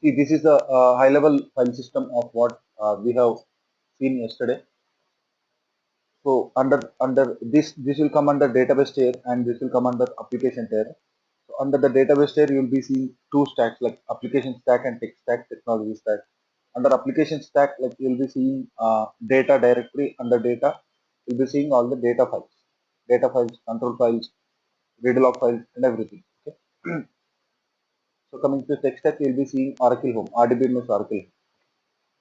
See, this is the high-level file system of what we have seen yesterday. So under this will come under database tier, and this will come under application tier. So under the database tier, you will be seeing two stacks like application stack and tech stack, technology stack. Under application stack, like you'll be seeing data directory. Under data, you'll be seeing all the data files, control files, read log files, and everything. Okay. So coming to tech stack, you'll be seeing Oracle Home, RDBMS Oracle.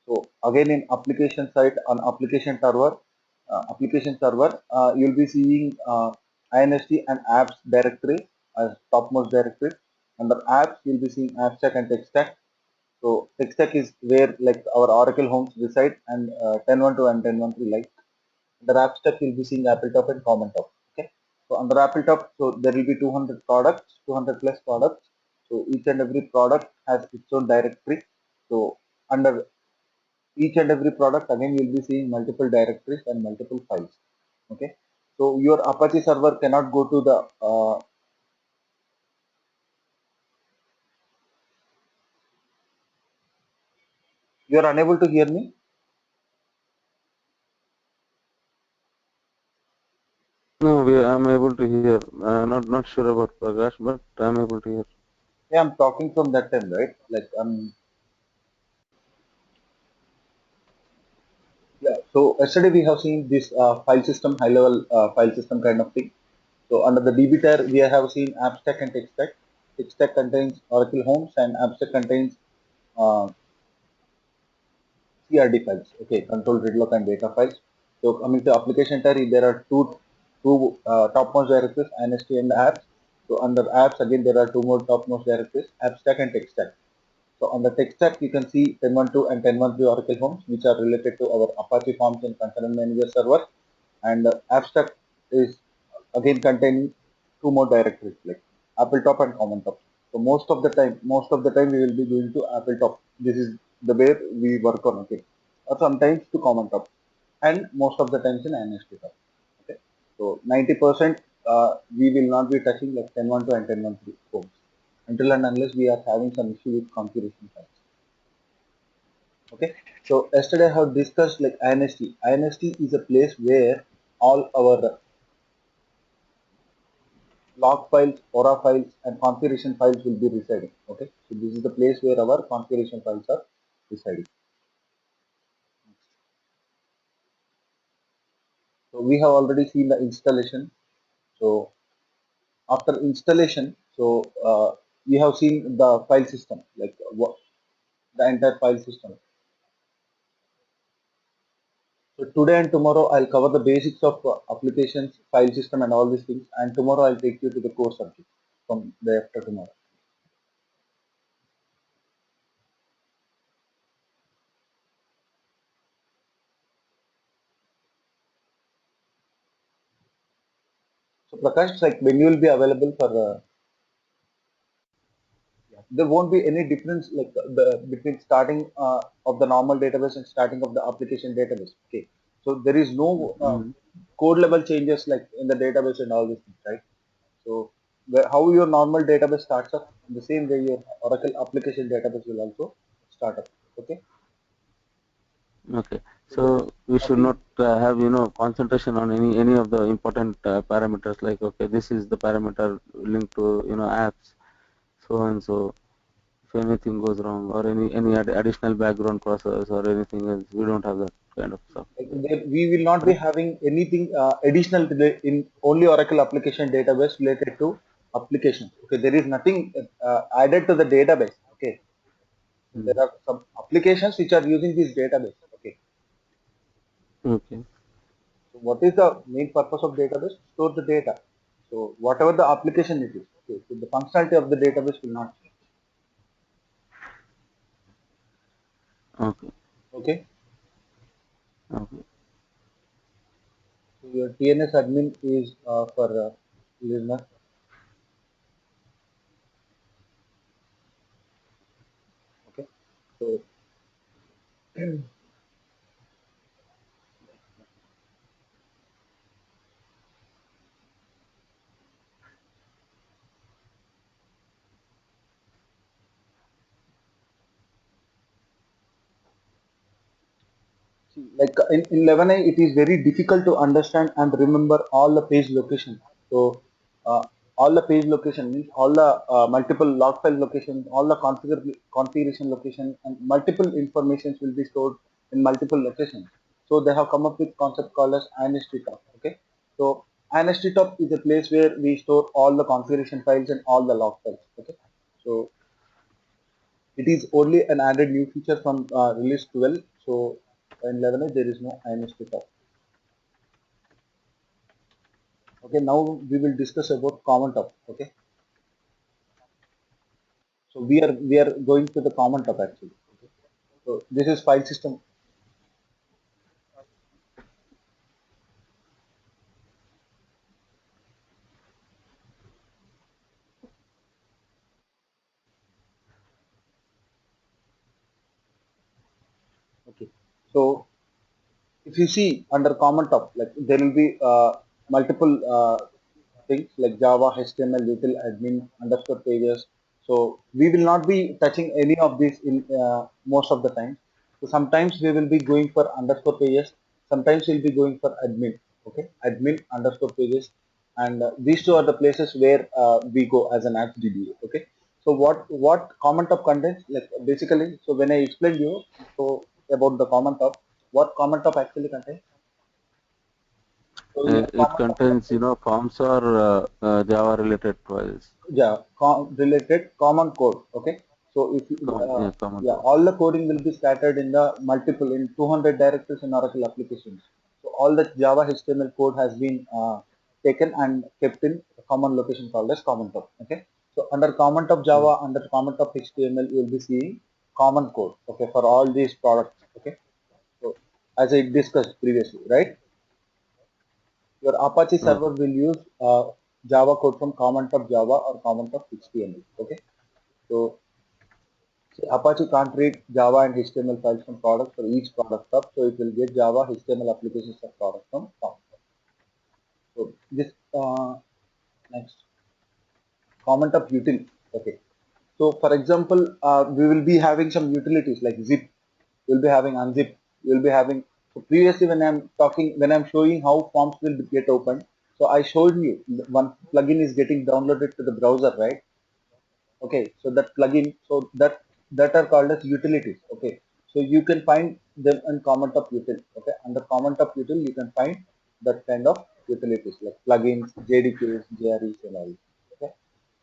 So again in application side on application server, you'll be seeing INST and apps directory as topmost directory. Under apps, you'll be seeing app stack and tech stack. So tech stack is where like our Oracle homes reside, and 10.12 and 10.13 like. Under app stack, you'll be seeing AppleTop and Common Top. Okay. So under AppleTop, so there will be 200 products, 200 plus products. So each and every product has its own directory. So under each and every product, again you'll be seeing multiple directories and multiple files. Okay. So your Apache server cannot go to the you are unable to hear me. No, I'm able to hear. Not sure about Prakash, but I'm able to hear. Yeah, I'm talking from that time, right? Like yeah. So yesterday we have seen this file system, high level file system kind of thing. So under the DB tier, we have seen AppStack and TechStack. TechStack contains Oracle Homes, and AppStack contains uh, CRD files. Okay, control, read log, and data files. So coming to application tier, there are two topmost directories, INST and apps. So under apps, again there are two more topmost directories, AppStack and TechStack. So on the tech stack, you can see 10.12 and 10.13 Oracle Homes, which are related to our Apache Forms and Concurrent Manager server. And Abstract is again containing two more directories like AppleTop and Common Top. So most of the time we will be going to AppleTop. This is the way we work on. Okay, or sometimes to Common Top, and most of the times in NST Top. Okay, so 90% we will not be touching like 10.12 and 10.13 homes until and unless we are having some issue with configuration files. Okay, so yesterday I have discussed like INST. INST is a place where all our log files, Aura files, and configuration files will be residing. Okay, so this is the place where our configuration files are residing. So we have already seen the installation. So after installation, so we have seen the file system, like the entire file system. So today and tomorrow I'll cover the basics of applications, file system, and all these things. And tomorrow I'll take you to the core subject from day after tomorrow. So Prakash, like when you will be available for there won't be any difference like between starting of the normal database and starting of the application database. Okay, so there is no Mm. code level changes like in the database and all these things, right? So how your normal database starts up, in the same way your Oracle application database will also start up. Okay, Okay, so so we should nothing. not have concentration on any of the important parameters, like okay, this is the parameter linked to apps, so and so. If anything goes wrong or any additional background process or anything else, we don't have that kind of stuff. Like we will not be having anything additional in only Oracle application database related to applications. Okay, there is nothing added to the database. Okay, there Mm. are some applications which are using this database. Okay, Okay. so what is the main purpose of database? Store the data. So whatever the application it is, okay, so the functionality of the database will not change. Okay. Okay, Okay. so your TNS admin is for listener. Okay, so like in 11a it is very difficult to understand and remember all the page location. So all the page location means all the multiple log file locations, all the configuration location and multiple informations will be stored in multiple locations. So they have come up with concept called as INST top. Okay, so INST top is a place where we store all the configuration files and all the log files. Okay, so it is only an added new feature from release 12. So in 11 there is no INST top. Okay, now we will discuss about common top. Okay, so we are going to the common top actually. Okay. So this is file system. Okay, so if you see under common top, like there will be multiple things like Java, HTML, util, admin, underscore pages. So we will not be touching any of these in most of the time. So sometimes we will be going for underscore pages. Sometimes we'll be going for admin. Okay, admin underscore pages, and these two are the places where we go as an apps DBA. Okay. So what common top contains, like basically, so when I explained you so about the common top, what common top actually contains? So in It common top contains, contains, forms or Java related files. yeah, related common code. Okay, so if you, Yeah, common yeah, code. all the coding will be scattered in the multiple in 200 directories in Oracle applications. So all the Java HTML code has been taken and kept in a common location called as common top. Okay, so under common top Mm. Java, under common top HTML, you will be seeing common code. Okay, for all these products. Okay, so as I discussed previously, right? Your Apache Okay. server will use Java code from common top Java or common top HTML. Okay, so see, Apache can't read Java and HTML files from products for each product top, so it will get Java HTML applications of product from common top. So this next common top util. Okay, so for example, we will be having some utilities like zip. You'll be having unzip. You'll be having. So previously, when I'm showing how forms will get opened, so I showed you one plugin is getting downloaded to the browser, right? Okay, so that plugin, so that are called as utilities. Okay, so you can find them in common top util. Okay, under common top util you can find that kind of utilities like plugins, jdks, jres and all. Okay,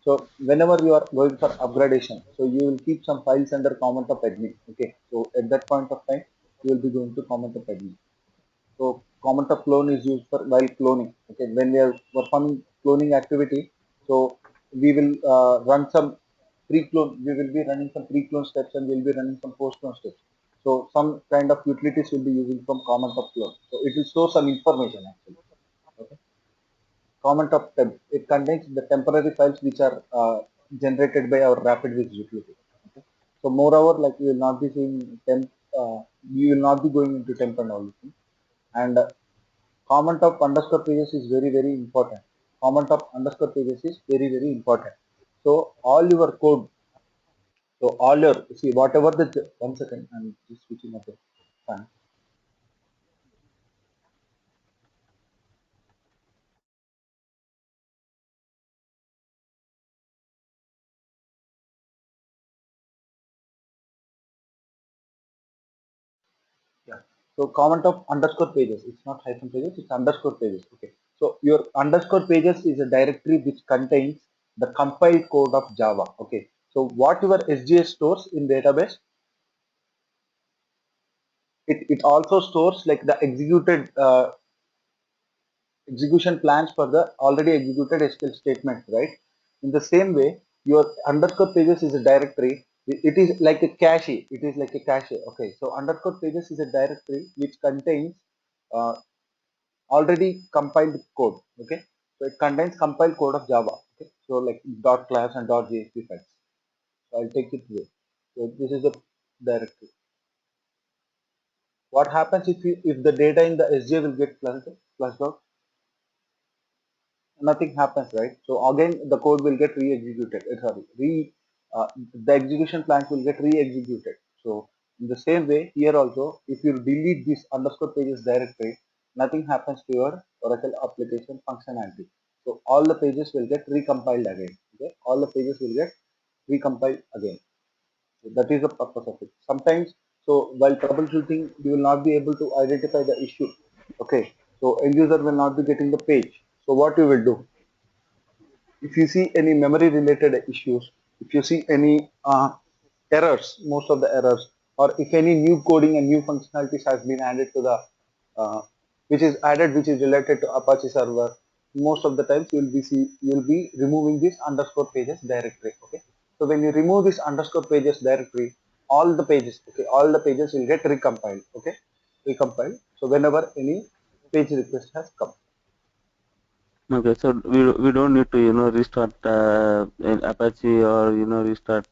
so whenever you are going for upgradation, so you will keep some files under common top admin. Okay, so at that point of time you will be going to common top admin. So common top clone is used for while cloning. Okay, when we are performing cloning activity, so we will run some pre-clone. We will be running some pre-clone steps and we'll be running some post-clone steps. So some kind of utilities will be using from common top clone. So it will store some information actually. Okay, common top temp. It contains the temporary files which are generated by our RapidWiz utility. Okay. So moreover, like you will not be seeing temp. You will not be going into temp and all this thing. And common top underscore pages is very very important. Common top underscore pages is very very important. So all your code, so all your see whatever the one second, I'm just switching up the fan. Yeah, so common top underscore pages, it's not hyphen pages, it's underscore pages. Okay, so your underscore pages is a directory which contains the compiled code of Java. Okay, so what your SGS stores in database, it also stores like the executed execution plans for the already executed SQL statement, right? In the same way, your underscore pages is a directory. It is like a cache. It is like a cache. Okay, so underscore pages is a directory which contains uh, already compiled code. Okay, so it contains compiled code of Java. Okay, so like dot class and dot JSP files. So I'll take it here. So this is the directory. What happens if the data in the SJ will get flushed out? Nothing happens, right? So again, the code will get re-executed. Sorry, the execution plans will get re-executed. So In the same way, here also, if you delete this underscore pages directory, nothing happens to your Oracle application functionality. So all the pages will get recompiled again. Okay, all the pages will get recompiled again. So that is the purpose of it. Sometimes, so while troubleshooting, you will not be able to identify the issue. Okay, so end user will not be getting the page. So what you will do? If you see any memory related issues, if you see any errors, most of the errors, or if any new coding and new functionalities has been added to the which is related to Apache server, most of the times you'll be removing this underscore pages directory. Okay, so when you remove this underscore pages directory, all the pages will get recompiled. Okay, recompiled. So whenever any page request has come. Okay, so we don't need to restart in Apache or restart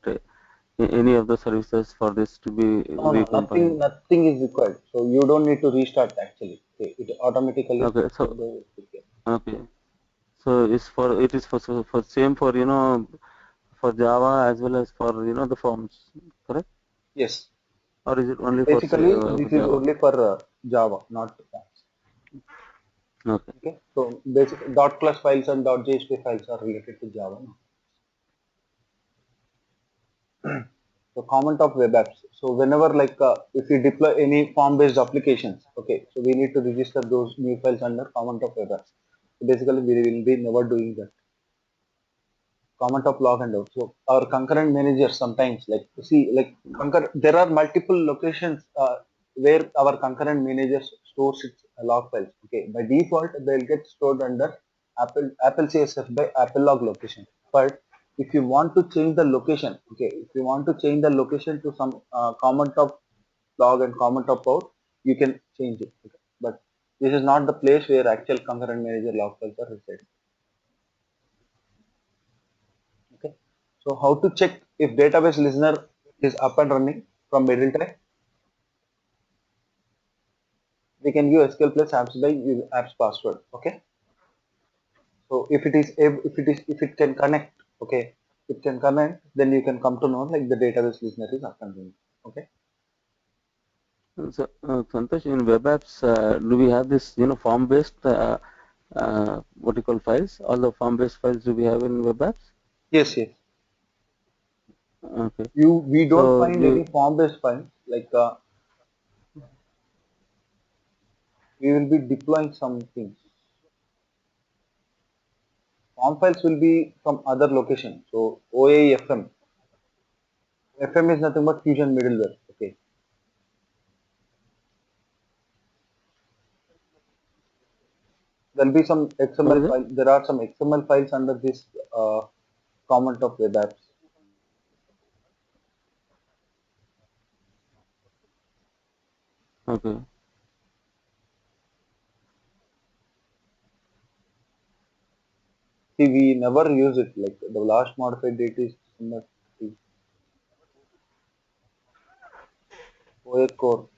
any of the services for this to be No, no, recompiled. nothing is required. So you don't need to restart actually. Okay, it automatically. Okay, so okay, so it is for same for for Java as well as for the forms, correct? Yes. Or is it only for say, Basically, this is Java? only for Java, not forms. Okay. Okay. So basic dot class files and dot .jsp files are related to Java. No? So comment of web apps. So whenever if you deploy any form-based applications, okay, so we need to register those new files under comment of web apps. So basically, we will be never doing that. Comment of log and out. So our concurrent managers sometimes there are multiple locations where our concurrent managers stores its log files. Okay, by default they'll get stored under Apple CSF by Apple log location. But if you want to change the location, okay, if you want to change the location to some comment of log and comment of out, you can change it. Okay? But this is not the place where actual concurrent manager log files are residing. Okay. So how to check if database listener is up and running from middle tray? We can use SQL plus apps by use apps password. Okay. So if it can connect, okay, it can connect, then you can come to know like the database listener is up and running. Okay. So, Santosh, in web apps, do we have this, form-based, what you call files? All the form-based files do we have in web apps? Yes, yes. Okay. We don't So find any you, form based files we will be deploying some things. Form files will be from other location. So OAFM. FM is nothing but Fusion middleware. Okay. There'll be some what XML is it? file. There are some XML files under this comment of web apps. Okay. See, we never use it. Like the last modified date is December 30. OA core,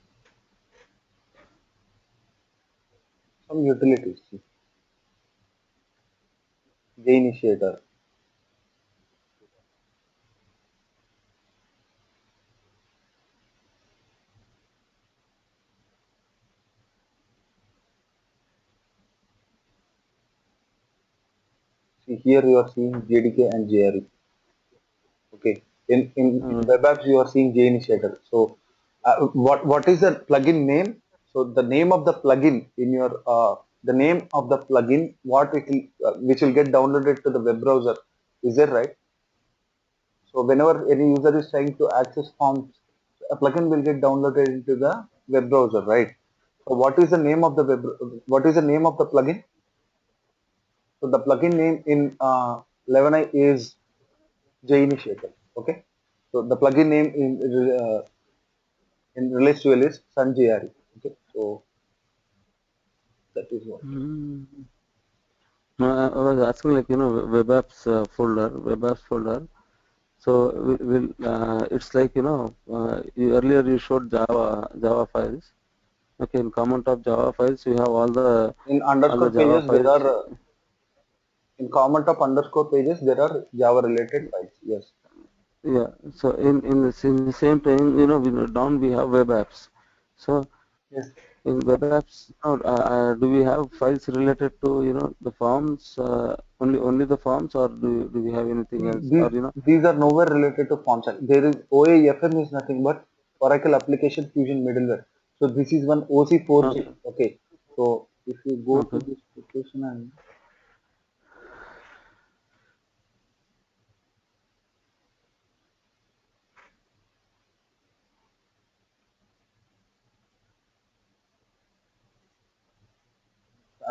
some utilities. See, JInitiator. See, here you are seeing JDK and JRE. Okay. In Uh, web apps you are seeing JInitiator. So what is the plugin name? So the name of the plugin in your the name of the plugin what it will which will get downloaded to the web browser. Is there right? So whenever any user is trying to access forms, a plugin will get downloaded into the web browser, right? So what is the name of the what is the name of the plugin? So the plugin name in 11i is JInitiator. Okay. So the plugin name in relates to is SunJRE. Okay. So that is what. mm, no, I was asking like, web apps web apps folder. So it's like, earlier you showed Java files. Okay, in comment of Java files, you have In all the underscore Java pages, there files. are in comment of underscore pages there are Java related files. Yes. Yeah. So in the same time, down we have web apps. So Yes. in web apps, do we have files related to the forms, only the forms, or do we have anything else, or These these are nowhere related to forms. There is OAFM is nothing but Oracle Application Fusion Middleware. So this is one OC4J. Okay, Okay. So if you go to okay. this application, and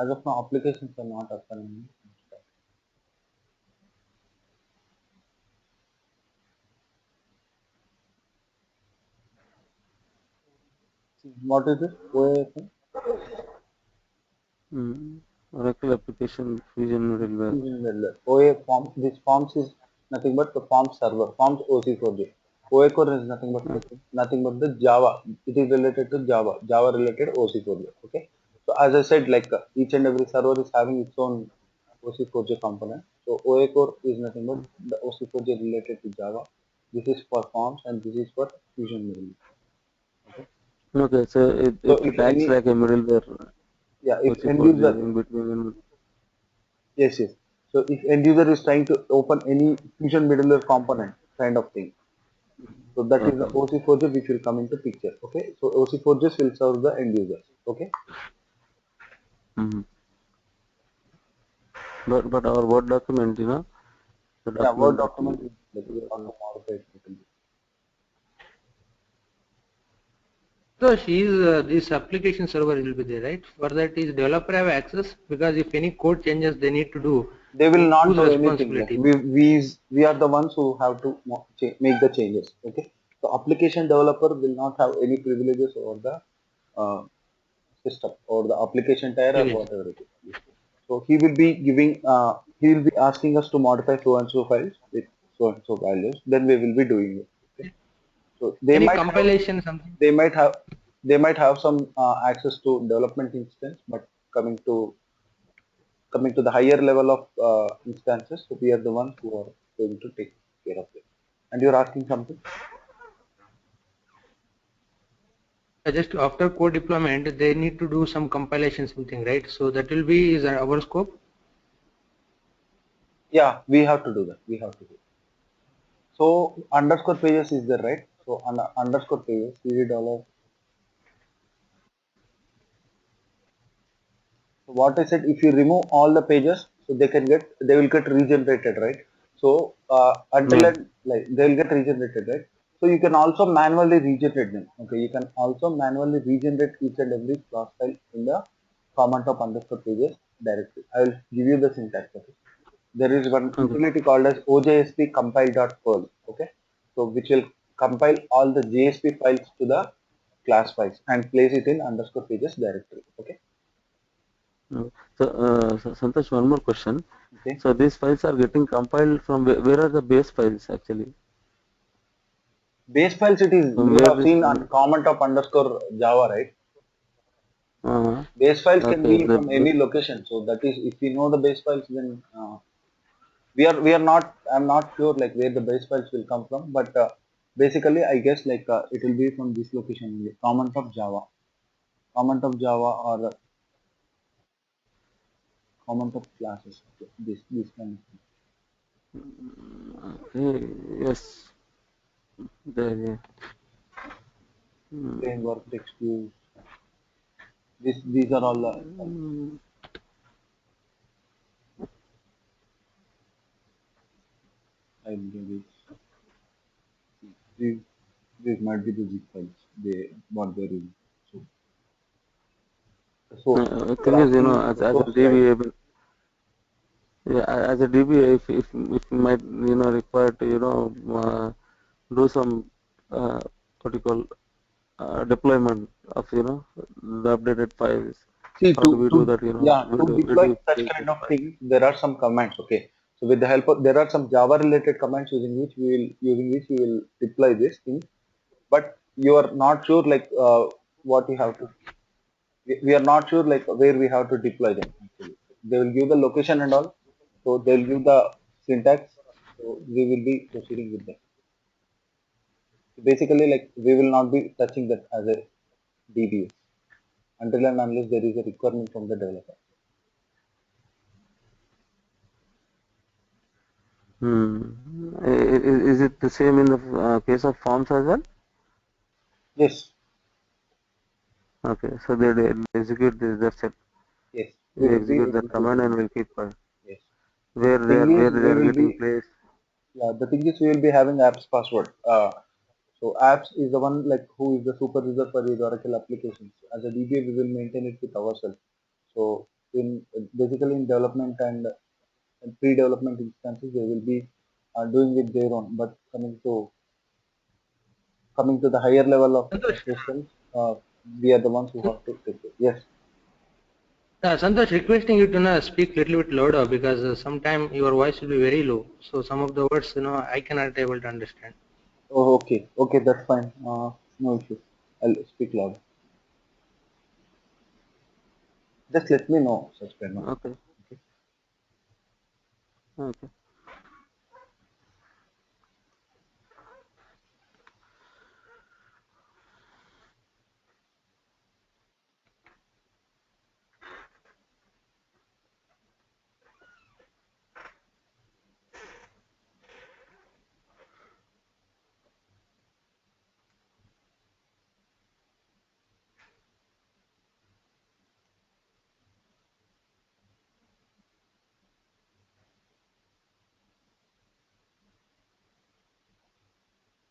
as of now applications are not open. What is this? OAFM? Mm. Oracle Application Fusion Middleware. Fusion Middleware. OA forms. This forms is nothing but the form server. Forms OC4J. OA core is nothing but the Java. It is related to Java. Java related OC4J. Okay. So as I said, like each and every server is having its own OC4J component. So OA core is nothing but the OC4J related to Java. This is for forms and this is for Fusion Middleware. Okay. Okay, so it, So it, if it acts any, like a middleware, yeah, if end OC4J user, in between. yes, yes. So if end user is trying to open any Fusion Middleware component kind of thing, so that is the Okay. OC4J which will come into picture. Okay. So OC4Js will serve the end users. Okay. Mm. But our Word document, the Yeah. Word document that we document is like we have to modify it little bit. So this application server will be there, right? For that is developer have access, because if any code changes they need to do, They will not whose do anything. Like responsibility? we are the ones who have to make the changes. Okay. So application developer will not have any privileges over the uh, system or the application tier or Privilege. whatever it is. So he will be he will be asking us to modify so and so files with so and so values. Then we will be doing it. Okay. So Any compilation something? they might have they might have some access to development instance, but coming to coming to the higher level of instances, so we are the ones who are going to take care of it. And you're asking something? Just after code deployment, they need to do some compilation something, right? So that will be is our scope. Yeah, we have to do that. We have to do. So underscore pages is there, right? So underscore pages, cd dollar. So what I said, if you remove all the pages, so they will get regenerated, right? So until Yeah. and like they will get regenerated, right? So you can also manually regenerate them. Okay, you can also manually regenerate each and every class file in the comment of underscore pages directly. I will give you the syntax. Okay, there is one Okay. utility called as OJSP compile.perl. Okay, so which will compile all the JSP files to the class files and place it in underscore pages directory. Okay. So, Santosh, one more question. Okay. So these files are getting compiled from where are the base files actually? Base files it is, From you where have this? seen on comment of underscore Java, right? Uh, Base files can okay. be from any location. So that is, if we know the base files, then we are not. I'm not sure like where the base files will come from, but basically I guess like it will be from this location only. Comment of Java or comment of classes. Okay. This kind of okay. Yes. There. Yeah. framework text views. These are all the files. Mm, I believe these these might be the zip files. They what they're in. So the source. You're thing is, asking the as a source, right? DBA, yeah, as a DBA, if you might, require to, do some, what you call, deployment of, the updated files. See, How do we do that? to We deploy do such create kind this of file. things, there are some commands. Okay, so with the help of there are some Java related commands using which we will deploy this thing. But you are not sure like what you have to. We are not sure like where we have to deploy them. Actually, they will give the location and all. So they will give the syntax. So we will be proceeding with that. Basically, like we will not be touching that as a DBA until and unless there is a requirement from the developer. Is it the same in the case of forms as well? Yes, Okay, so they execute this, that's it. yes, we We will be execute that able to do command it. and we'll keep quiet. Yes. Where The they thing are is, where they we are will getting be, placed. yeah, the thing is, we will be having apps password. So apps is the one like who is the supervisor for these Oracle applications. As a DBA, we will maintain it with ourselves. So in basically in development and pre-development instances, they will be doing it their own. But coming to the higher level of Santosh, systems, we are the ones who have to take it. Yes. Santosh, requesting you to speak little bit louder because sometime your voice will be very low. So some of the words, I cannot able to understand. Oh, okay. Okay, that's fine. No issue. I'll speak loud. Just let me know, such kind of. Okay, Okay. okay.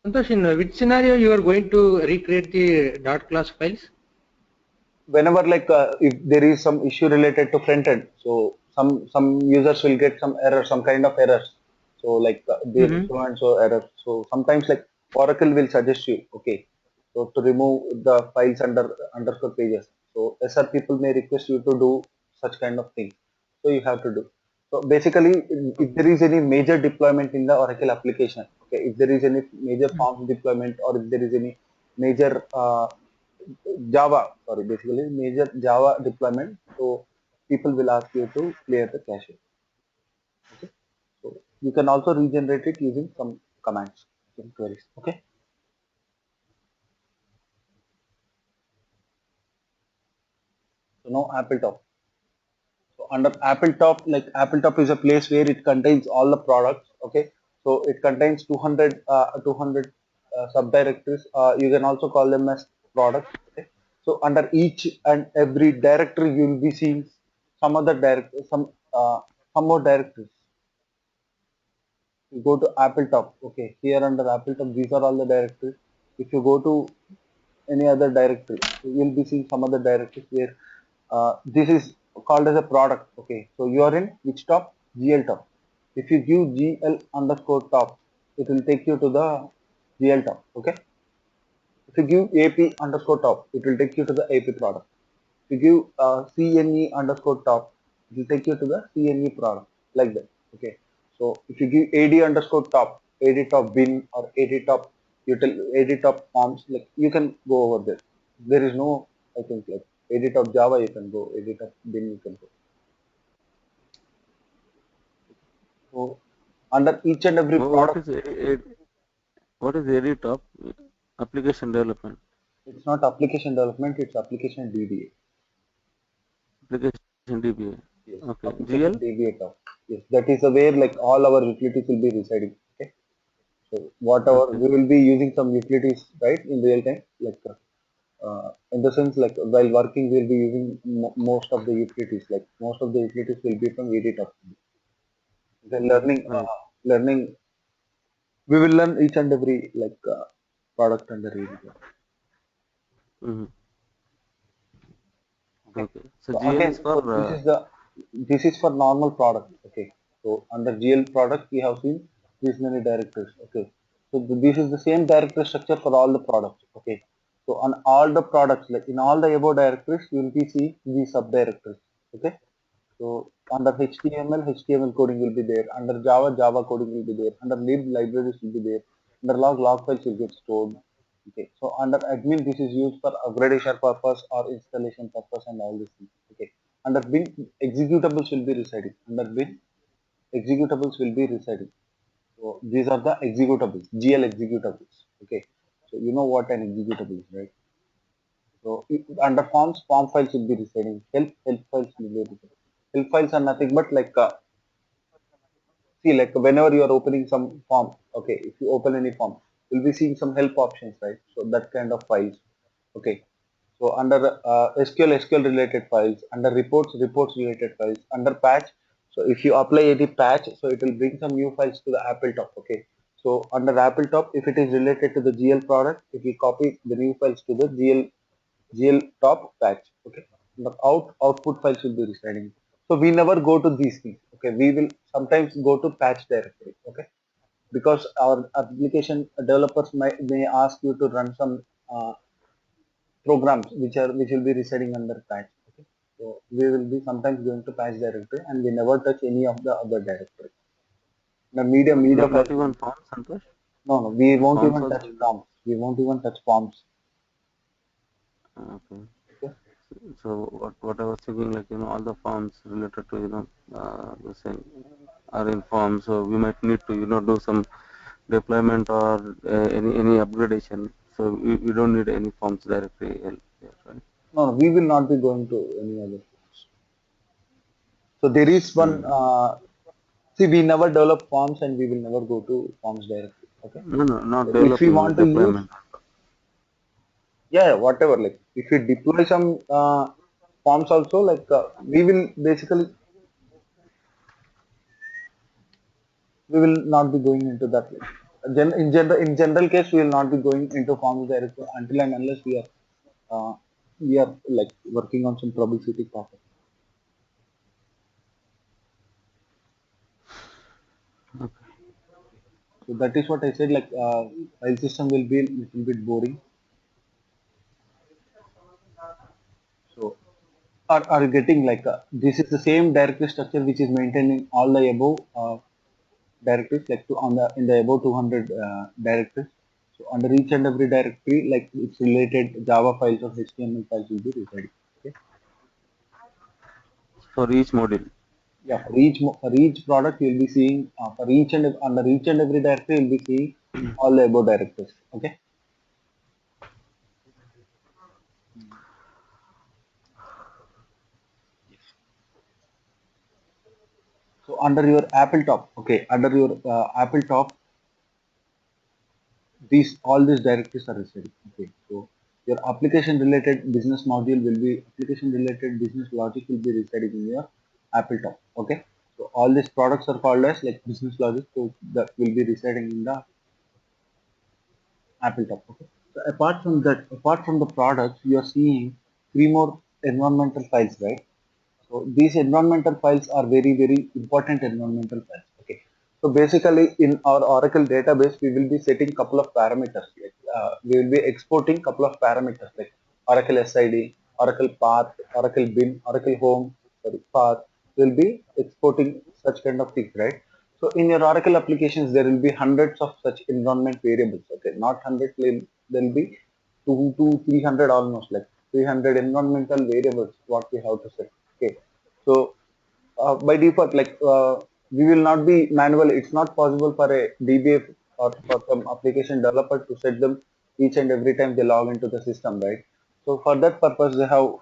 Santosh, in which scenario you are going to recreate the dot class files? Whenever like if there is some issue related to front end, so some users will get some error, some kind of errors. So like this Mm-hmm. so and so error. So sometimes like Oracle will suggest you, okay, so to remove the files under underscore pages. So SR people may request you to do such kind of thing. So you have to do. So basically, if there is any major deployment in the Oracle application, okay, if there is any major forms deployment or if there is any major Java, sorry, basically major Java deployment. So people will ask you to clear the cache. Okay. So you can also regenerate it using some commands, some queries. Okay. So now AppleTop. So under AppleTop, like AppleTop is a place where it contains all the products. Okay. So it contains 200 subdirectories. You can also call them as products. Okay. So under each and every directory, you will be seeing some other some more directories. You go to AppleTop. Okay, here under AppleTop, these are all the directories. If you go to any other directory, you will be seeing some other directories where this is called as a product. Okay, so you are in which top? GL top. If you give GL underscore top, it will take you to the GL top. Okay. If you give AP underscore top, it will take you to the AP product. If you give CNE underscore top, it will take you to the CNE product, like that. Okay. So if you give AD underscore top, AD top bin or AD top AD top forms, like you can go over there. There is no, I think, like AD top Java you can go, AD top bin you can go. So under each and every What product, is what is area top? Application development. it's not application development, it's application DBA. Application DBA. Yes, Okay. application GL. DBA top. Yes, that is the where like all our utilities will be residing. Okay. So whatever Okay. we will be using some utilities, right, in real time, like in the sense like while working we'll be using most of the utilities. Like most of the utilities will be from EDTop. Then Right. learning, we will learn each and every like product under EDTop. Mm-hmm. Okay. Okay. So So GL is again, for so this is for normal product. Okay. So under GL product we have seen these many directories. Okay. So this is the same directory structure for all the products. Okay. So on all the products, like in all the above directories, you will be seeing these subdirectories. Okay. So under HTML, HTML coding will be there. Under Java, Java coding will be there. Under lib, libraries will be there. Under log files will get stored. Okay. So under admin, this is used for upgradation purpose or installation purpose and all these things. Okay. Under bin, executables will be residing. Under bin, executables will be residing. So these are the executables, GL executables. Okay. So you know what an executable is, right? So under forms, form files will be residing. Help files will be residing. Help files are nothing but like see, like whenever you are opening some form, okay, if you open any form, you'll be seeing some help options, right? So that kind of files, okay. So under SQL related files, under reports related files, under patch. So if you apply any patch, so it will bring some new files to the Apple top, okay. So under Apple top, if it is related to the GL product, if you copy the new files to the GL top patch, okay. The output files will be residing. So we never go to these things, okay. We will sometimes go to patch directory, okay, because our application developers may ask you to run some programs which will be residing under patch, okay. So we will be sometimes going to patch directory and we never touch any of the other directory. The media Not files. even forms, Santosh? No, we won't Forms even also touch will not. forms. We won't even touch forms. Okay. Okay. So what I was thinking, like, all the forms related to, the same are in forms, so we might need to, do some deployment or any upgradation. So we don't need any forms directly here, right? No, we will not be going to any other forms. So there is one. Mm. See, we never develop forms and we will never go to forms directly. Okay. No, not So if we developing, want to use, deployment. yeah, whatever. Like if we deploy some forms also, like we will basically we will not be going into that. In general case, we will not be going into forms directly until and unless we are like working on some troubleshooting topic. Okay. So that is what I said. Like file system will be a little bit boring. So are you getting like this is the same directory structure which is maintaining all the above directories like to on the in the above 200 directories. So under each and every directory, like it's related Java files or HTML files will be residing. Okay. For each module. Yeah, for each product you'll be seeing for each and under each and every directory you'll be seeing all the above directories. Okay. So under your Apple top, okay, under your Apple top, these all these directories are residing. Okay, so your application related business module will be application related business logic will be residing in your Apple top. Okay, so all these products are called as like business logic, so that will be residing in the Apple top. Okay, so apart from that, apart from the products, you are seeing three more environmental files, right? So these environmental files are very, very important environmental files. Okay. So basically in our Oracle database, we will be setting couple of parameters. Like, we will be exporting couple of parameters like Oracle SID, Oracle path, Oracle bin, Oracle home, sorry, path. We'll be exporting such kind of things, right? So in your Oracle applications, there will be hundreds of such environment variables. Okay, not hundreds, there will be two to 300 almost like 300 environmental variables what we have to set. Okay, so by default, like we will not be manual. It's not possible for a DBA or for some application developer to set them each and every time they log into the system, right? So for that purpose, they have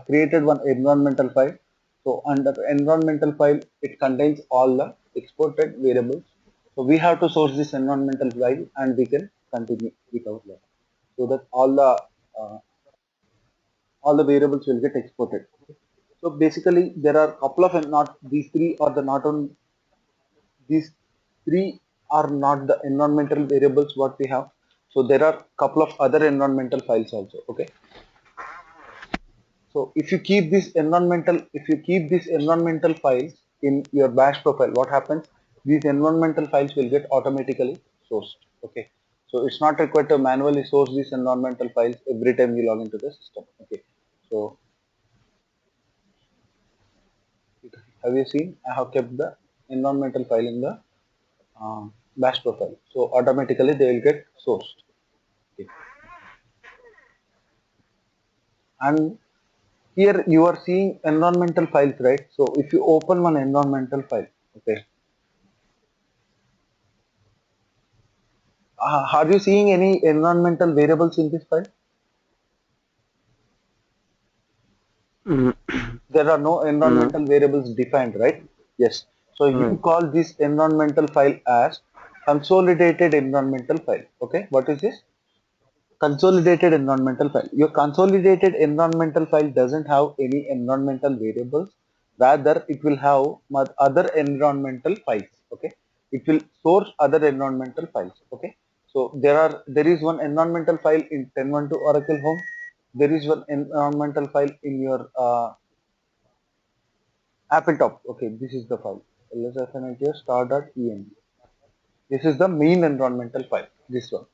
created one environmental file. So under the environmental file, it contains all the exported variables. So we have to source this environmental file and we can continue with our learning. So that uh, all the variables will get exported. Okay. So basically, there are a couple of not these three are the not on these three are not the environmental variables what we have. So there are couple of other environmental files also. Okay. So if you keep these environmental files in your bash profile, what happens? These environmental files will get automatically sourced. Okay. So it's not required to manually source these environmental files every time you log into the system. Okay. So have you seen? I have kept the environmental file in the bash profile. So automatically they will get sourced. Okay. And here you are seeing environmental files, right? So if you open one environmental file, okay, are you seeing any environmental variables in this file? Mm, There are no no. environmental variables defined, right? Yes. So you Right. call this environmental file as consolidated environmental file. Okay. What is this? Consolidated environmental file. Your consolidated environmental file doesn't have any environmental variables. Rather, it will have other environmental files. Okay. It will source other environmental files. Okay. So there is one environmental file in 10.12 Oracle Home. There is one environmental file in your Appletop. Okay, this is the file. lsfnit star.env. This is the main environmental file. This one.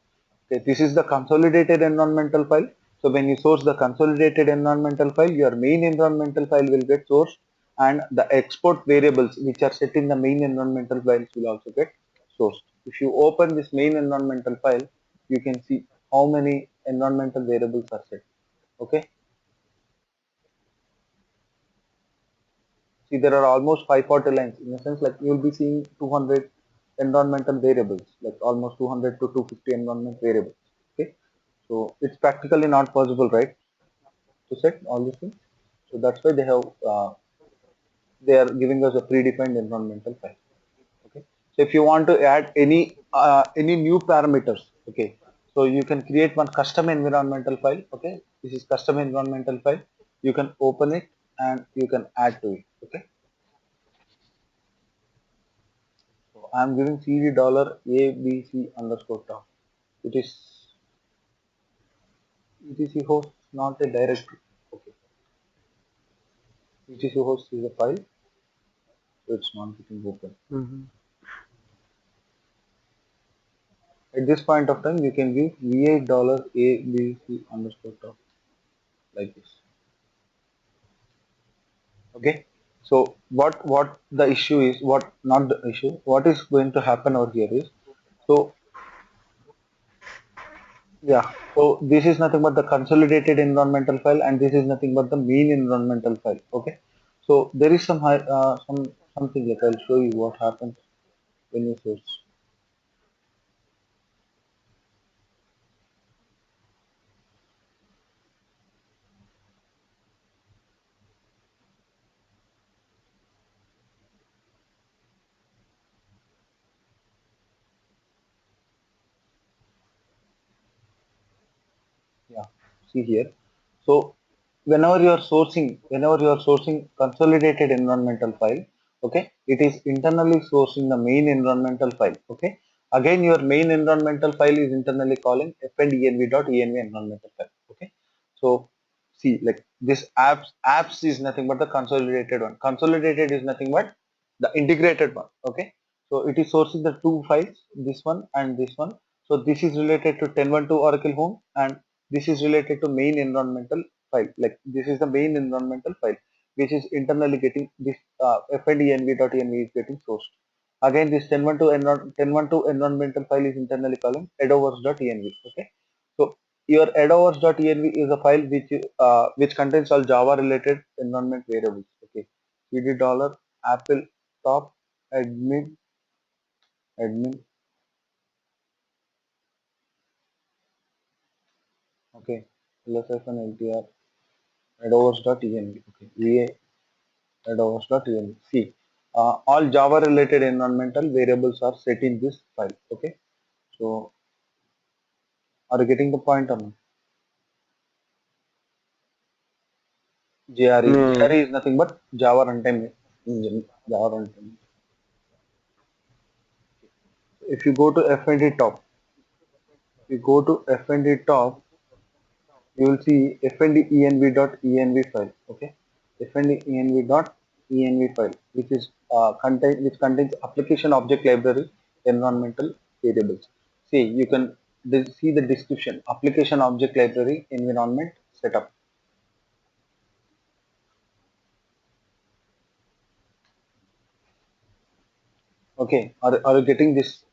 Okay, this is the consolidated environmental file. So when you source the consolidated environmental file, your main environmental file will get sourced, and the export variables which are set in the main environmental files will also get sourced. If you open this main environmental file, you can see how many environmental variables are set. Okay. See, there are almost 540 lines, in a sense like you'll be seeing 200 environmental variables, like almost 200 to 250 environment variables. Okay, so it's practically not possible, right, to set all these things. So that's why they are giving us a predefined environmental file. Okay, so if you want to add any new parameters, okay, so you can create one custom environmental file. Okay, this is custom environmental file. You can open it and you can add to it. Okay. So I'm giving cd dollar abc underscore top. It is etc host, not a directory. Okay, etc host is a file, so it's not getting open. Mm-hmm. At this point of time, you can give va dollar abc underscore top like this. Okay. So what the issue is, what not the issue, what is going to happen over here is, so yeah, so this is nothing but the consolidated environmental file, and this is nothing but the main environmental file. Okay, so there is something like I'll show you what happens when you search. Yeah, see here. So whenever you are sourcing consolidated environmental file, okay, it is internally sourcing the main environmental file. Okay, again your main environmental file is internally calling fndenv.env environmental file. Okay, so see, like this apps is nothing but the consolidated one. Consolidated is nothing but the integrated one. Okay, so it is sourcing the two files, this one and this one. So this is related to 10.12 Oracle Home, and this is related to main environmental file. Like this is the main environmental file which is internally getting this fndenv.env is getting sourced. Again, this 10.12 environmental file is internally calling adovers.env. Okay, so your adovers.env is a file which contains all Java related environment variables. Okay, cd dollar apple top admin. Okay, lsfn ltr adovers.env. Okay, va adovers.env. See, all Java related environmental variables are set in this file. Okay, so are you getting the point or not? JRE. Yeah. JRE is nothing but Java runtime engine. Java runtime. If you go to fnd top, if you go to fnd top, you will see fndenv.env file. Okay, fndenv.env file, which is which contains application object library environmental variables. See, you can see the description: application object library environment setup. Okay, are you getting this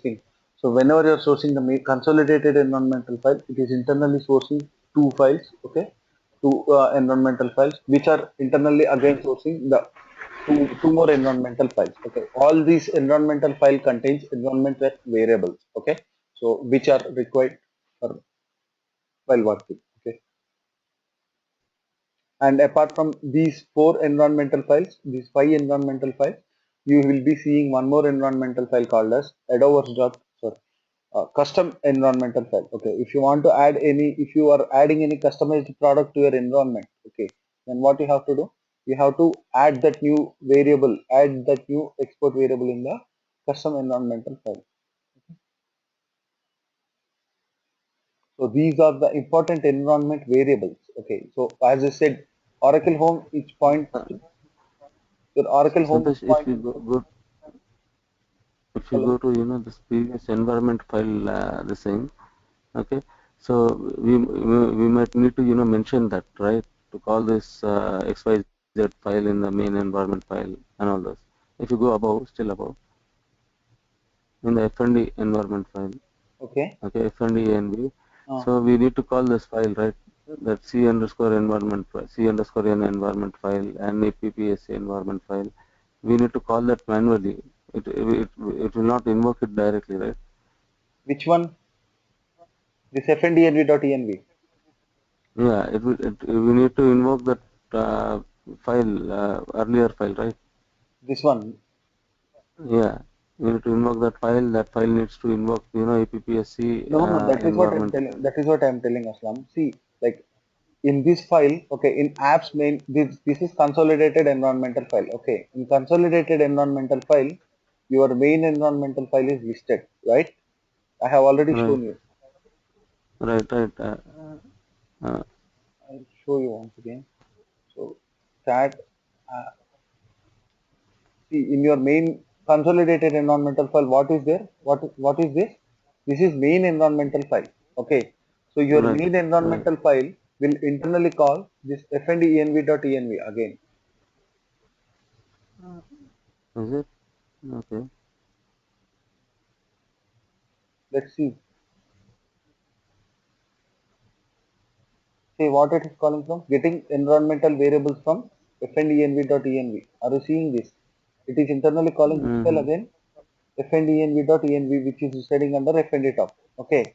thing? So whenever you are sourcing the consolidated environmental file, it is internally sourcing two files. Okay, two environmental files which are internally again sourcing the two more environmental files. Okay, all these environmental file contains environment variables. Okay, So which are required for while working. Okay. And apart from these 5 environmental files, you will be seeing one more environmental file called as custom environmental file. Okay, if you want to add any, if you are adding any customized product to your environment, okay, then what you have to do, you have to add that new variable, add that new export variable in the custom environmental file. So these are the important environment variables. Okay, so as I said, Oracle Home each point to your Oracle Home Santosh, if point you to if you hello. go to this previous environment file, this thing, okay, so we might need to mention that, right, to call this xyz file in the main environment file and all those. If you go above, still above, in the fnd environment file, Okay. okay, fnd env, Uh, so we need to call this file, right, that c underscore environment file, c underscore n environment file and appsc environment file. We need to call that manually. It will not invoke it directly, right? which one? This fndnv.env. Yeah, we need to invoke that file, earlier file, right? This one. Yeah, we need to invoke that file. That file needs to invoke, appsc No, no, that is what I'm environment. telling. That is what I'm telling, Aslam. See, like in this file, okay, in apps main, this is consolidated environmental file. Okay, in consolidated environmental file, your main environmental file is listed, right? I have already Right, shown you. right. Uh, I'll show you once again. So that uh, see in your main consolidated environmental file, what is there? What is this? This is main environmental file. Okay. So your right, main right. environmental file will internally call this fndenv.env again. Is it? Okay. Let's see. Say what it is calling from. Getting environmental variables from fndenv.env. Are you seeing this? It is internally calling which file Mm-hmm. again? fndenv.env, which is residing under fnd top. Okay.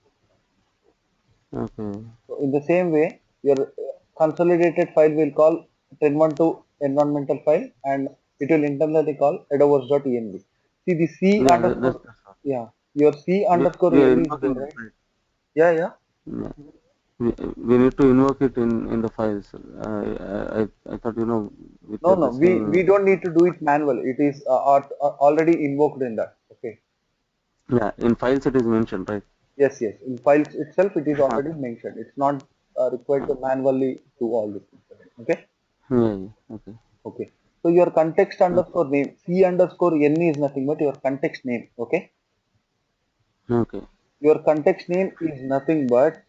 Okay. So in the same way, your consolidated file will call 1012 environmental file and it will internally call headovers.env. See the C Yeah, underscore, that's all. yeah, your C underscore We are n is there, invoking it, right? right? Yeah, yeah. Yeah. We need to invoke it in the files. I thought, with No, no, the we same. don't need to do it manual. It is already invoked in that. Okay. Yeah, in files it is mentioned, right? Yes, yes. In files itself, it is already Okay. mentioned. It's not required to manually do all this. Okay. Yeah, yeah. Okay. Okay. So your context Okay. underscore name, C underscore N is nothing but your context name. Okay. Okay. Your context name is nothing but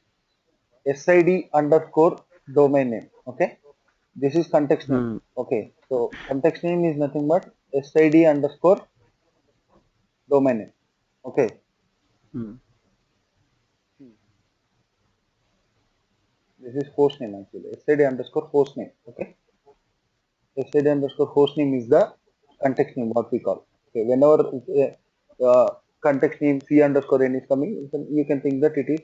SID underscore domain name. Okay. This is context name. Hmm. Okay. So context name is nothing but SID underscore domain name. Okay. Hmm. This is host name actually. SID underscore host name. Okay. SID underscore host name is the context name what we call. Okay. Whenever context name C underscore N is coming, you can think that it is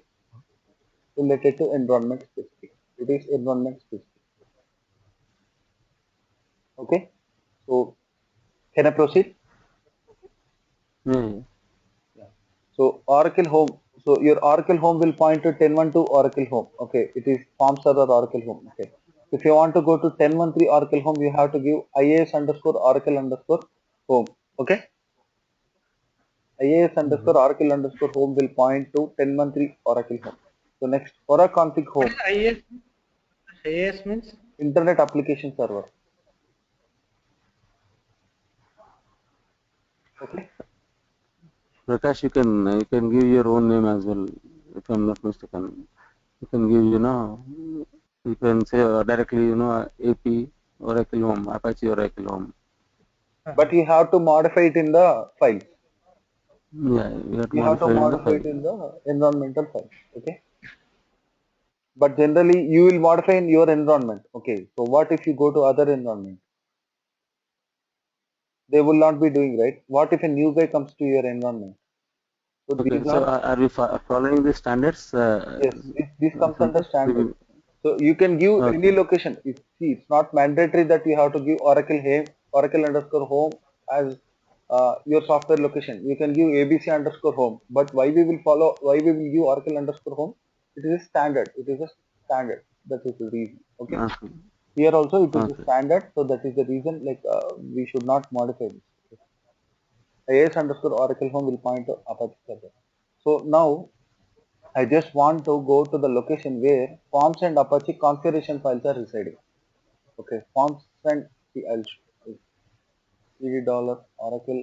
related to environment specific. It is environment specific. Okay. So can I proceed? Yeah, yeah. Yeah. So Oracle Home. So your Oracle Home will point to 1012 Oracle Home. Okay. It is form server Oracle Home. Okay. If you want to go to 1013 Oracle Home, you have to give IAS underscore Oracle underscore home. Okay. IAS underscore Mm-hmm. Oracle underscore home will point to 1013 Oracle Home. So next, Oracle config What home, is IAS? IAS means? Internet Application Server. Okay. Prakash, you can give your own name as well, if I'm not mistaken. You can give, you can say directly, AP Oracle Home, Apache Oracle Home. But Uh-huh. you have to modify it in the files. Yeah, we have to You have to modify it in the modify file. it in the environmental file. Okay. But generally you will modify in your environment. Okay. So what if you go to other environment? They will not be doing right. What if a new guy comes to your environment? So Okay, these so are, are we following the standards? yes, this comes under Santosh? standard. So you can give any Okay. location. See, it's not mandatory that you have to give Oracle underscore home as your software location. You can give ABC underscore home. But why we will give Oracle underscore home? It is a standard. It is a standard. That is the reason. Okay. Okay. Here also it is a Okay. standard. So that is the reason. Like we should not modify this. AS underscore Oracle home will point to Apache server. So now I just want to go to the location where forms and Apache configuration files are residing. Okay, forms and I'll cd dollar oracle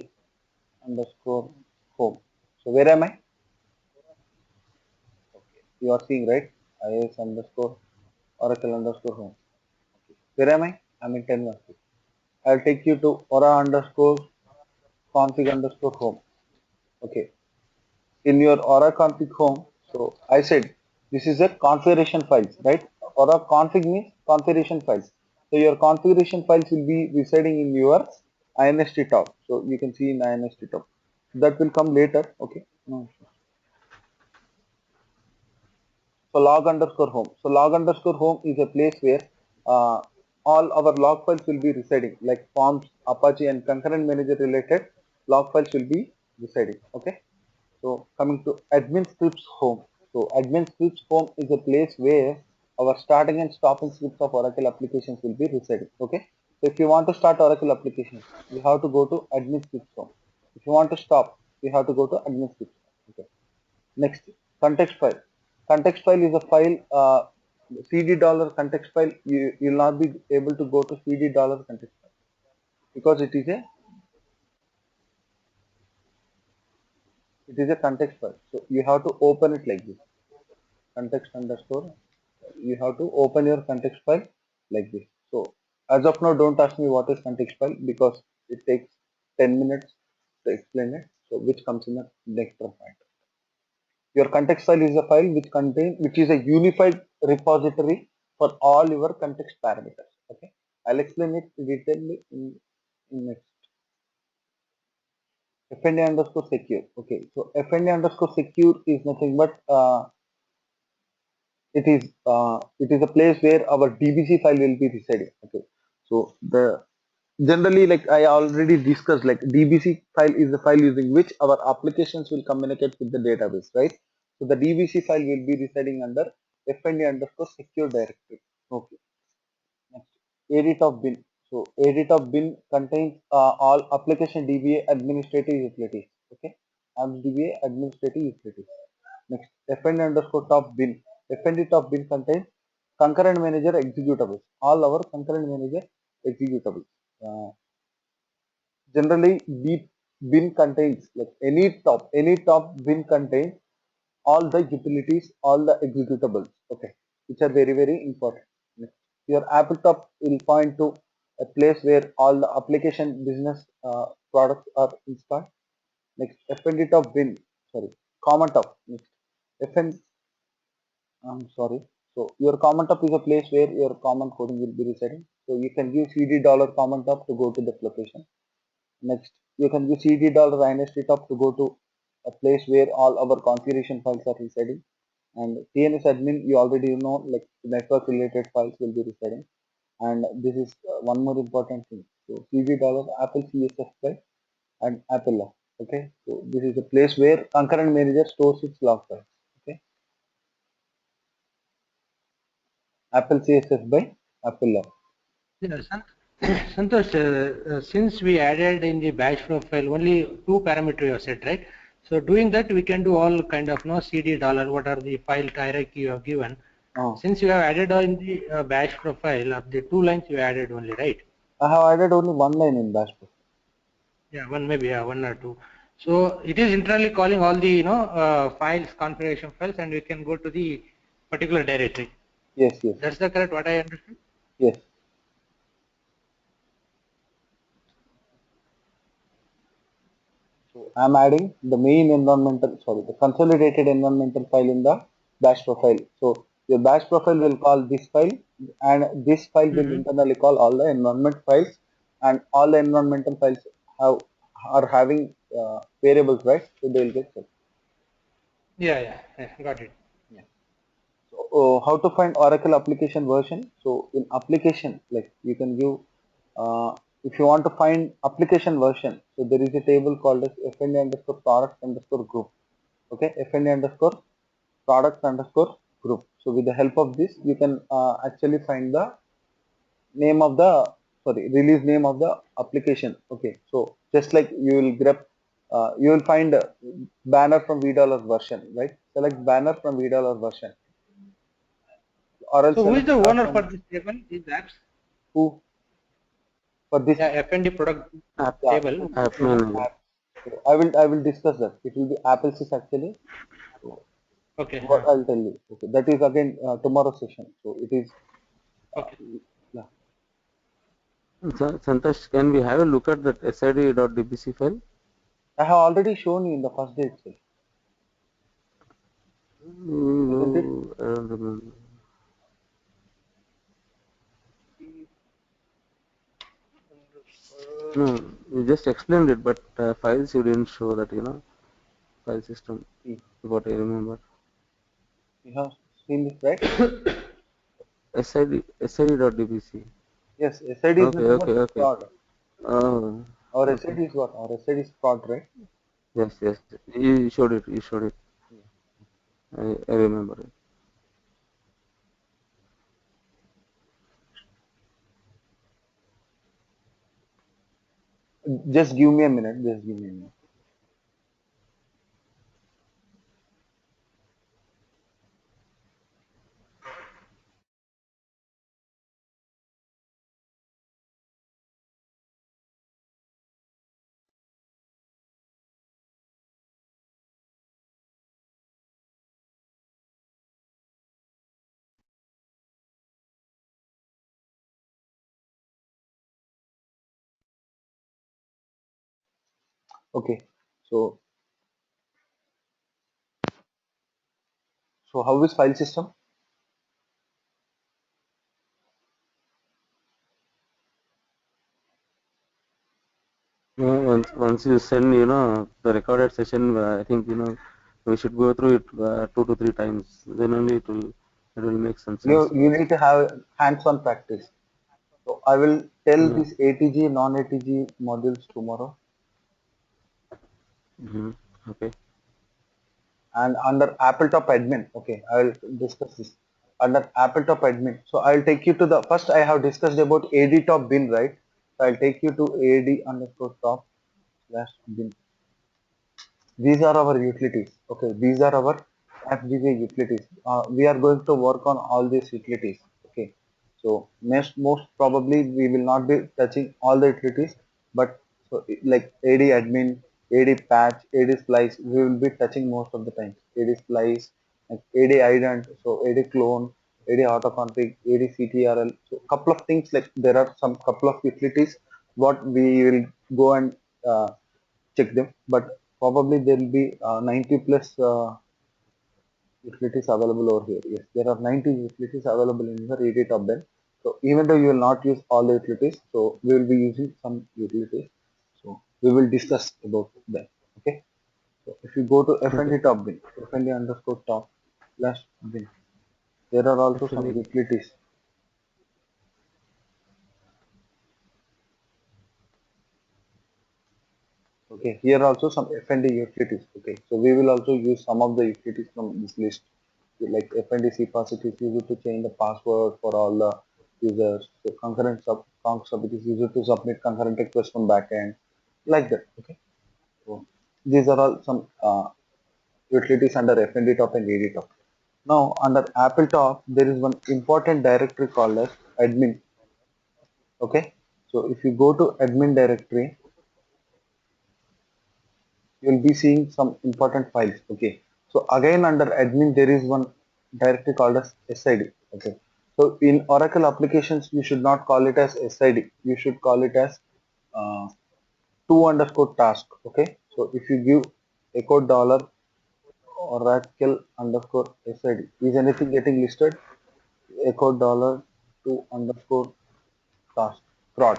underscore home. So where am I? Okay, you are seeing right? IS underscore oracle underscore home. Okay. Where am I? I'm in 10.1. I'll take you to aura underscore config underscore home. Okay, in your aura config home. So I said this is a configuration files, right? Aura config means configuration files. So your configuration files will be residing in your inst top. So you can see in inst top. That will come later. Okay. No. So log underscore home. So log underscore home is a place where uh, all our log files will be residing, like forms, Apache, and concurrent manager related log files will be residing. Okay. So coming to admin scripts home. So admin scripts home is a place where our starting and stopping scripts of Oracle applications will be residing. Okay. So if you want to start Oracle applications, you have to go to admin scripts home. If you want to stop, you have to go to admin scripts home. Okay. Next, context file. Context file is a file, cd dollar context file. You'll not be able to go to cd dollar context file because it is a context file. So you have to open it like this. Context underscore. You have to open your context file like this. So as of now, don't ask me what is context file because it takes 10 minutes to explain it. So which comes in the next point. Your context file is a file which is a unified repository for all your context parameters. Okay, I'll explain it detailedly in next. Fnd underscore secure. Okay, so fnd underscore secure is nothing but it is a place where our dbc file will be residing. Okay, so the generally, like I already discussed, like dbc file is the file using which our applications will communicate with the database, right? So the dbc file will be residing under fnd underscore secure directory. Okay, next, edit of bin. So edit of bin contains all application dba administrative utilities. Okay, apps dba administrative utilities. Next, fnd underscore top bin. Fnd top bin contains concurrent manager executables. All our concurrent manager executables. Generally, bin contains, like any top bin contains all the utilities, all the executables. Okay, which are very very important. Next, your apple top will point to a place where all the application business products are installed. Next, fnd top bin, sorry, common top. Next, fn I'm sorry. So your common top is a place where your common coding will be residing. So you can use cd dollar common top to go to that location. Next, you can use cd dollar inst top to go to a place where all our configuration files are residing. And TNS admin, you already know, like network related files will be residing. And this is one more important thing. So cd dollar Apple CSS file and Apple log. Okay, so this is a place where concurrent manager stores its log files. Okay, Apple CSS by Apple log. Yeah, Santosh, since we added in the batch profile only two parameters you have set, right? So doing that, we can do all kind of no cd dollar, what are the file hierarchy you have given. Since you have added in the batch profile of the two lines you added only, right? I have added only one line in bash profile. Yeah, one maybe, yeah, one or two. So it is internally calling all the files, configuration files, and we can go to the particular directory. Yes, yes, That's the correct what I understood. yes. So I'm adding the the consolidated environmental file in the bash profile. So your bash profile will call this file, and this file will internally call all the environment files, and all the environmental files have are having variables, right? So they will get set. Yeah, got it. So, how to find Oracle application version? So in application, like you can give, if you want to find application version, so there is a table called as fnd underscore product underscore group. Okay, fnd underscore product underscore group. So with the help of this, you can actually find the name of the, sorry, release name of the application. Okay, so just like you will grab, you will find banner from $V version, right? Select banner from $V version, or else So who is select the start owner from for this table, these apps? who for this. Yeah, F&D product App Yeah, table. so Who is app the owner? manager. so I will discuss that. It will be Apple sys actually. So Okay, what I'll tell you. Okay, that is again tomorrow session. So it is okay. yeah. Santosh, can we have a look at that sid.dbc file? I have already shown you in the first day itself, isn't it? I don't remember. No, you just explained it, but files you didn't show that, file system, See, what I remember. you have seen this, right? sid.dbc. Yes, SID is Okay, nothing okay, but okay. fraud. Oh, Our okay. SID is what? Our SID is fraud, right? Yes, yes. You showed it. You showed it. I remember it. Just give me a minute. Just give me a minute. Okay. So, so how is file system? Once you send, the recorded session, I think, we should go through it 2 to 3 times. Then only it will make some sense to You us. need to have hands-on practice. So I will tell Yeah. these ATG, non-ATG modules tomorrow. Hmm. Okay. And under Appletop admin, okay, I will discuss this under Appletop admin. So I'll take you to the first. I have discussed about AD top bin, right? So I'll take you to AD underscore top slash bin. These are our utilities. Okay, these are our FGJ utilities. We are going to work on all these utilities. Okay, so most probably we will not be touching all the utilities, but so like AD admin, AD patch, AD splice, we will be touching most of the time. AD splice, like AD ident, so AD clone, AD autoconfig, AD CTRL. So couple of things, like there are some couple of utilities what we will go and check them, but probably there will be 90 plus utilities available over here. Yes, there are 90 utilities available in the Reddit of them. So even though you will not use all the utilities, so we will be using some utilities. So we will discuss about them. Okay. So if you go to Okay. fnd top bin, fnd underscore top slash bin, there are also some Definitely. utilities. Okay, here also some FND utilities. Okay, so we will also use some of the utilities from this list. Like FND CPAS, it is used to change the password for all the users. So concurrent conc sub, it is used to submit concurrent requests from backend, like that. Okay, so these are all some utilities under FND top and AD top. Now under Apple top, there is one important directory called as admin. Okay, so if you go to admin directory, you'll be seeing some important files. Okay, so again under admin there is one directory called as SID. Okay, so in Oracle applications you should not call it as SID, you should call it as uh, to underscore task. Okay, so if you give echo dollar Oracle underscore SID, is anything getting listed? Echo dollar to underscore task prod.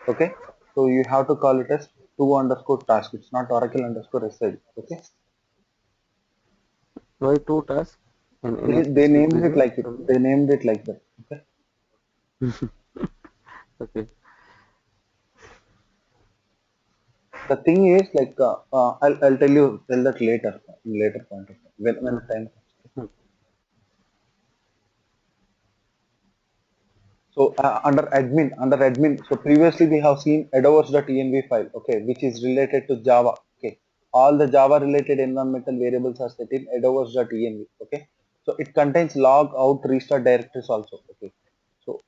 Okay, so you have to call it as to underscore task, it's not Oracle underscore SID. Okay, Why two tasks? And any They specific named it reason? like it. They named it like that. Okay. Okay. The thing is like I'll tell that later point of time when the time comes. Hmm. So under admin, so previously we have seen adovers.env file, okay, which is related to Java. Okay, all the Java related environmental variables are set in adovers.env. Okay, so it contains log, out, restart directories also. Okay, so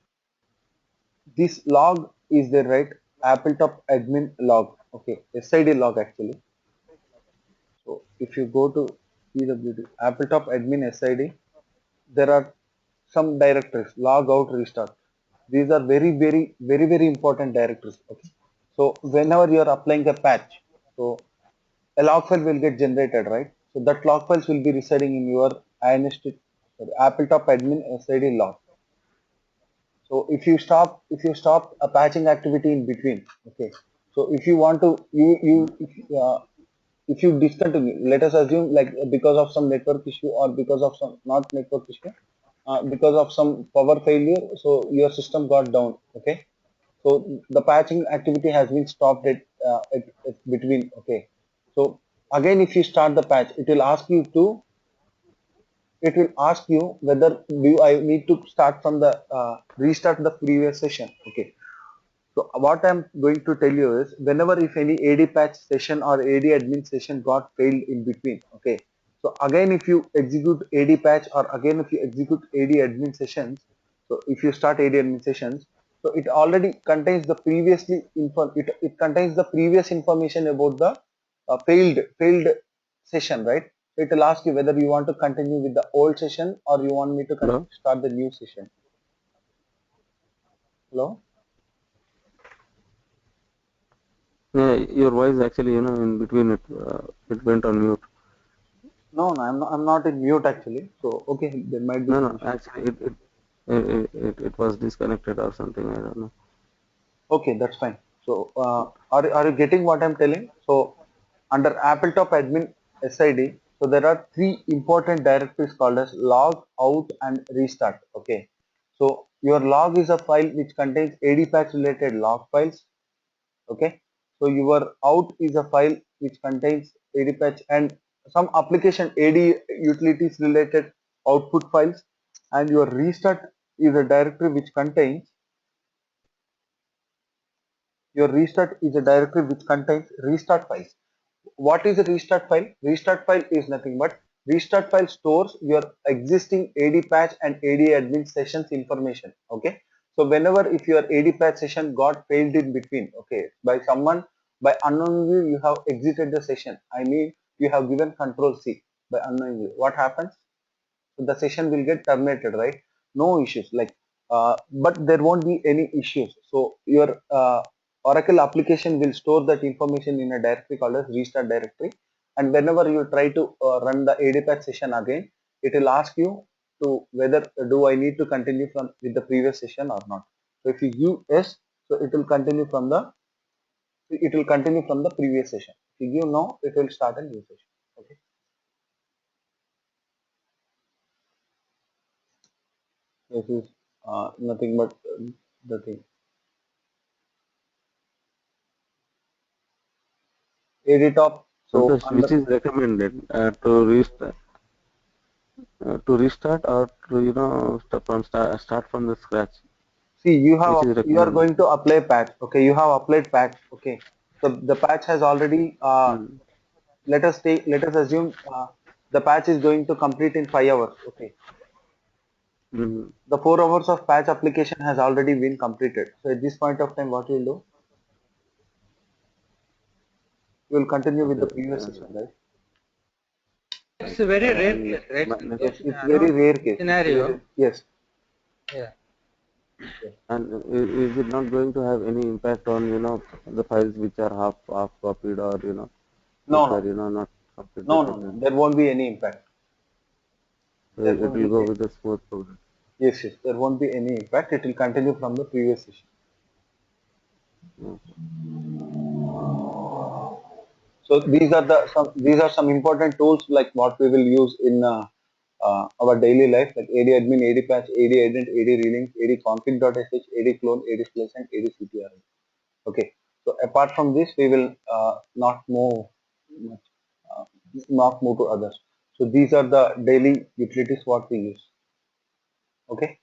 this log is the right Appletop admin log. Okay, SID log actually. So if you go to PWD Appletop admin SID, there are some directories log out restart. These are very important directories. Okay, so whenever you are applying a patch, so a log file will get generated, right? So that log files will be residing in your Appletop admin SID log. So if you stop a patching activity in between, okay, so if you want to if you discontinue, let us assume like because of some network issue or because of some not network issue, because of some power failure, so your system got down. Okay, so the patching activity has been stopped at between. Okay, so again if you start the patch, it will ask you whether do I need to start from the restart the previous session. Okay, so what I'm going to tell you is whenever if any AD patch session or AD admin session got failed in between, okay. So again if you execute AD patch or again if you execute AD admin sessions, so if you start AD admin sessions, so it already contains the it contains the previous information about the failed session, right? So it will ask you whether you want to continue with the old session or you want me to Hello? start the new session. Hello? Yeah, your voice actually, in between it went on mute. No, I'm not in mute actually. So okay, there might be No, some no, issue. actually it was disconnected or something. I don't know. Okay, that's fine. So are you getting what I'm telling? So under Appletop admin SID, so there are three important directories called as log, out, and restart. Okay. So your log is a file which contains AD patch related log files. Okay, so your out is a file which contains AD patch and some application AD utilities related output files, and your restart is a directory which contains restart files. What is a restart file? Restart file is nothing but restart file stores your existing AD patch and AD admin sessions information. Okay, so whenever if your AD patch session got failed in between, okay, by someone, by unknowingly you have exited the session, I mean you have given control C by unknowingly, what happens? So the session will get terminated, right? No issues, like but there won't be any issues. So your Oracle application will store that information in a directory called as restart directory, and whenever you try to run the ADPatch session again, it will ask you to whether do I need to continue from with the previous session or not. So if you give yes, so it will continue from the previous session. If you give no, it will start a new session. Okay, this is nothing but the thing. ADTop. So Santosh, which under, is recommended to restart or to start from the scratch? see, Which is you are recommended? going to apply patch. Okay, you have applied patch. Okay, so the patch has already. Mm. Let us assume the patch is going to complete in 5 hours. Okay, Mm. the 4 hours of patch application has already been completed. So at this point of time, what you will do? You will continue with Okay, the okay, previous session, right? It's a very rare and case, right? Yes, Santosh? it's No very rare case. It's scenario. very yes. Yeah. Yes. and is it not going to have any impact on the files which are half copied or No, which are no, not completely no, no, no. copied? There won't be any impact. So There it won't will be. go with the smooth progress. Yes, yes. There won't be any impact. It will continue from the previous session. Mm. So these are some important tools like what we will use in our daily life, like AD admin, AD patch, AD ident, AD relink, AD config.sh, AD clone, AD splice, and AD ctr. Okay. So apart from this, we will not move much, uh, not move to others. So these are the daily utilities what we use. Okay.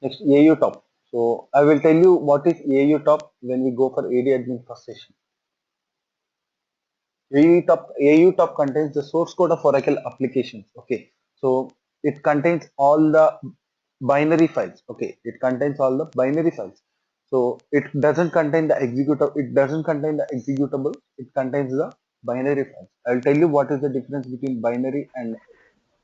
Next, AU top. So I will tell you what is AU top when we go for AD admin first session. AU top contains the source code of Oracle applications. Okay, so it contains all the binary files. Okay, it contains all the binary files. So it doesn't contain the executable. It doesn't contain the executable. It contains the binary files. I'll tell you what is the difference between binary and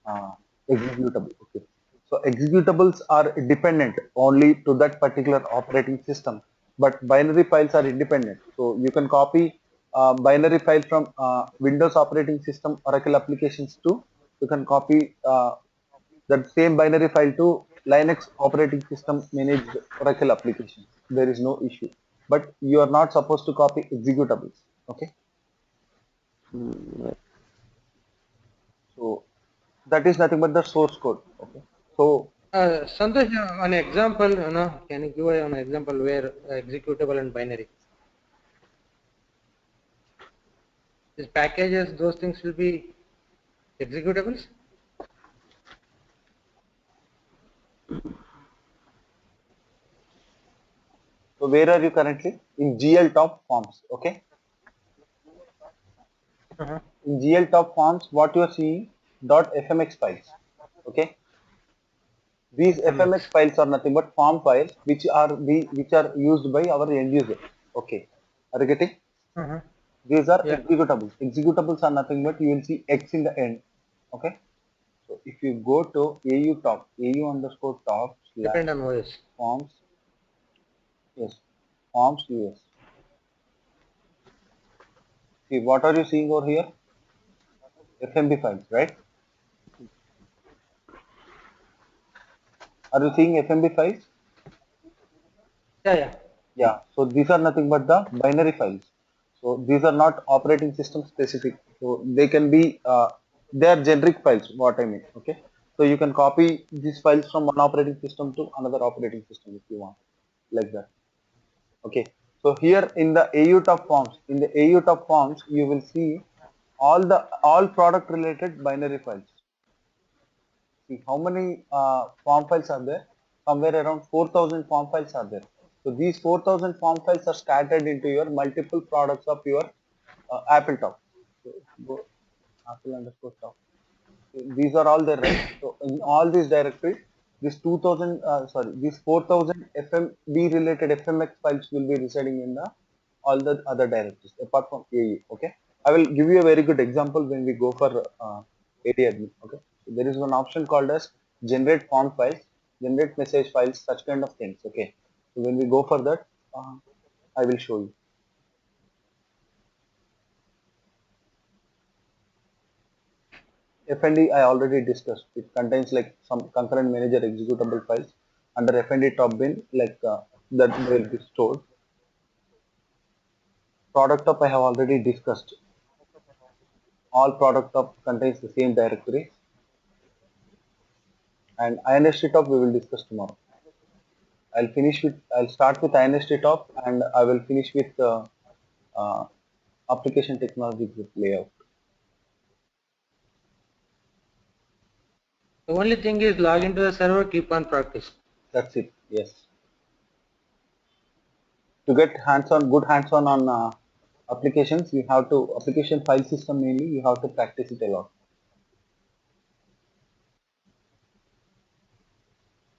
uh, executable. Okay, so executables are dependent only to that particular operating system, but binary files are independent. So you can copy binary file from Windows operating system Oracle applications to, you can copy that same binary file to Linux operating system managed Oracle applications. There is no issue, but you are not supposed to copy executables. Okay, Mm, so that is nothing but the source code. Okay, so Santosh, an example, can you give an example where executable and binary? These packages, those things will be executables? So where are you currently? In GL top forms. Okay. Uh-huh. In GL top forms, what you are seeing .fmx files. Okay. These FMX. fmx files are nothing but form files which are used by our end user. Okay. Are you getting? Uh-huh. These are Yeah. executables. Executables are nothing but you will see X in the end. Okay. So if you go to AU top, AU underscore top Depend slash on OS. forms, yes, forms US. See what are you seeing over here? FMB files, right? Are you seeing FMB files? Yeah, yeah. Yeah, so these are nothing but the binary files. So these are not operating system specific. So they can be, they are generic files, what I mean. Okay. So you can copy these files from one operating system to another operating system if you want, like that. Okay. So here in the AU top forms, you will see all product related binary files. See how many form files are there? Somewhere around 4,000 form files are there. So these 4,000 form files are scattered into your multiple products of your Apple top. So go Apple underscore top. So these are all there, right? So in all these directories, these 4,000 FMB related FMX files will be residing in the all the other directories apart from AE. Okay, I will give you a very good example when we go for AD admin. Okay, so there is one option called as generate form files, generate message files, such kind of things. Okay, so when we go for that, I will show you. FND I already discussed. It contains like some concurrent manager executable files under FND top bin, like that they will be stored. Product of I have already discussed. All product of contains the same directory, and INST top we will discuss tomorrow. I'll start with INST top and I will finish with uh, application technology group layout. The only thing is log into the server, keep on practice. That's it. Yes. To get good hands-on on applications, you have to application file system mainly. You have to practice it a lot.